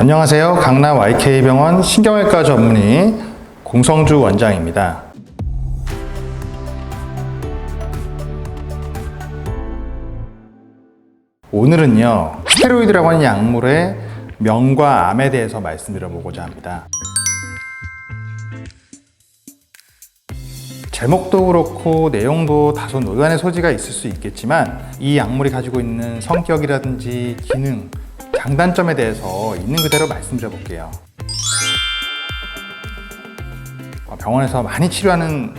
안녕하세요. 강남 YK병원 신경외과 전문의 공성주 원장입니다. 오늘은요, 스테로이드라고 하는 약물의 명과 암에 대해서 말씀드려보고자 합니다. 제목도 그렇고 내용도 다소 논란의 소지가 있을 수 있겠지만 이 약물이 가지고 있는 성격이라든지 기능, 장단점에 대해서 있는 그대로 말씀드려 볼게요. 병원에서 많이 치료하는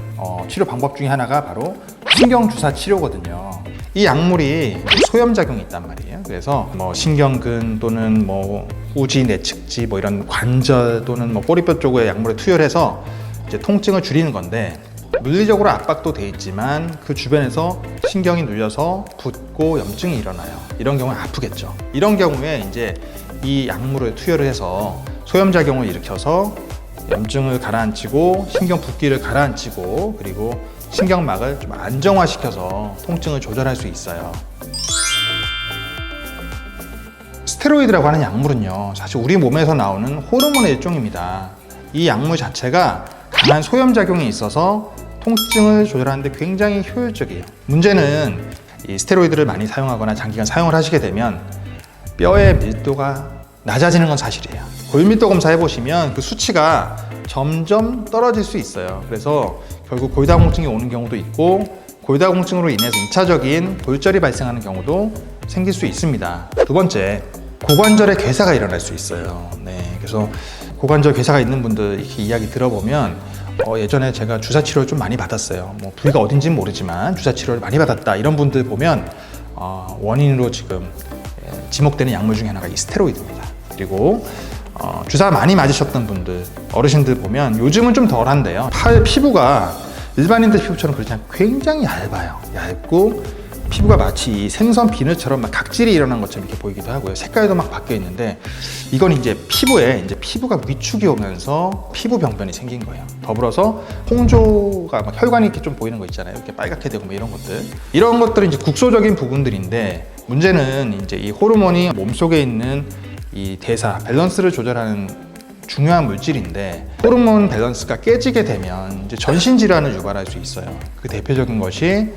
치료 방법 중에 하나가 바로 신경주사 치료거든요. 이 약물이 소염작용이 있단 말이에요. 그래서 신경근 또는 우지, 내측지 이런 관절 또는 꼬리뼈 쪽에 약물을 투여해서 이제 통증을 줄이는 건데, 물리적으로 압박도 돼 있지만 그 주변에서 신경이 눌려서 붓고 염증이 일어나요. 이런 경우는 아프겠죠. 이런 경우에 이제 이 약물을 투여를 해서 소염작용을 일으켜서 염증을 가라앉히고 신경 붓기를 가라앉히고 그리고 신경막을 좀 안정화시켜서 통증을 조절할 수 있어요. 스테로이드라고 하는 약물은요, 사실 우리 몸에서 나오는 호르몬의 일종입니다. 이 약물 자체가 강한 소염작용이 있어서 통증을 조절하는데 굉장히 효율적이에요. 문제는 이 스테로이드를 많이 사용하거나 장기간 사용을 하시게 되면 뼈의 밀도가 낮아지는 건 사실이에요. 골밀도 검사해 보시면 그 수치가 점점 떨어질 수 있어요. 그래서 결국 골다공증이 오는 경우도 있고, 골다공증으로 인해서 2차적인 골절이 발생하는 경우도 생길 수 있습니다. 두 번째, 고관절에 괴사가 일어날 수 있어요. 그래서 고관절 괴사가 있는 분들 이렇게 이야기 들어보면 예전에 제가 주사 치료를 좀 많이 받았어요. 부위가 어딘지는 모르지만 주사 치료를 많이 받았다, 이런 분들 보면 원인으로 지금 지목되는 약물 중에 하나가 이 스테로이드입니다. 그리고 주사 많이 맞으셨던 분들, 어르신들 보면 요즘은 좀 덜한데요, 팔 피부가 일반인들 피부처럼 그렇지 않고 굉장히 얇아요. 얇고 피부가 마치 생선 비늘처럼 막 각질이 일어난 것처럼 이렇게 보이기도 하고요. 색깔도 막 바뀌어 있는데, 이건 이제 피부가 위축이 오면서 피부 병변이 생긴 거예요. 더불어서 홍조가 막 혈관이 이렇게 좀 보이는 거 있잖아요. 이렇게 빨갛게 되고 이런 것들은 이제 국소적인 부분들인데, 문제는 이제 이 호르몬이 몸속에 있는 이 대사 밸런스를 조절하는 중요한 물질인데, 호르몬 밸런스가 깨지게 되면 이제 전신 질환을 유발할 수 있어요. 그 대표적인 것이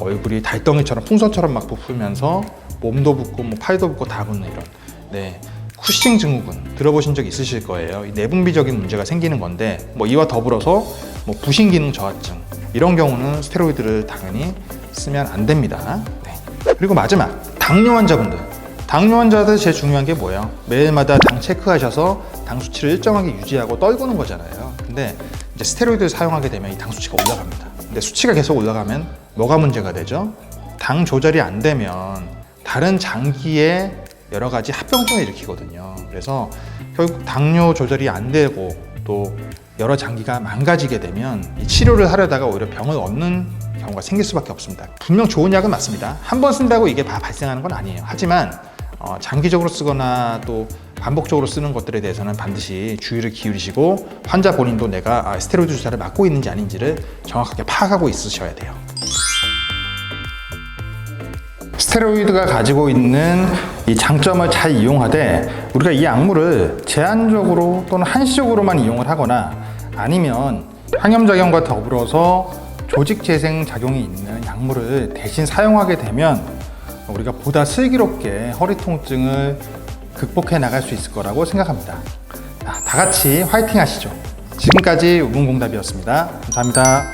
얼굴이 달덩이처럼 풍선처럼 막 부풀면서 몸도 붓고 팔도 붓고 다 붓는 이런 쿠싱 증후군 들어보신 적 있으실 거예요. 이 내분비적인 문제가 생기는 건데, 이와 더불어서 부신 기능 저하증, 이런 경우는 스테로이드를 당연히 쓰면 안 됩니다. 그리고 마지막, 당뇨 환자들 제일 중요한 게 뭐예요? 매일마다 당 체크하셔서 당 수치를 일정하게 유지하고 떨구는 거잖아요. 근데 이제 스테로이드를 사용하게 되면 이 당 수치가 올라갑니다. 근데 수치가 계속 올라가면 뭐가 문제가 되죠? 당 조절이 안 되면 다른 장기에 여러 가지 합병증을 일으키거든요. 그래서 결국 당뇨 조절이 안 되고 또 여러 장기가 망가지게 되면 이 치료를 하려다가 오히려 병을 얻는 경우가 생길 수밖에 없습니다. 분명 좋은 약은 맞습니다. 한 번 쓴다고 이게 다 발생하는 건 아니에요. 하지만 장기적으로 쓰거나 또 반복적으로 쓰는 것들에 대해서는 반드시 주의를 기울이시고, 환자 본인도 내가 스테로이드 주사를 맞고 있는지 아닌지를 정확하게 파악하고 있으셔야 돼요. 스테로이드가 가지고 있는 이 장점을 잘 이용하되, 우리가 이 약물을 제한적으로 또는 한시적으로만 이용을 하거나, 아니면 항염작용과 더불어서 조직 재생 작용이 있는 약물을 대신 사용하게 되면 우리가 보다 슬기롭게 허리 통증을 극복해 나갈 수 있을 거라고 생각합니다. 다 같이 화이팅 하시죠. 지금까지 우문공답이었습니다. 감사합니다.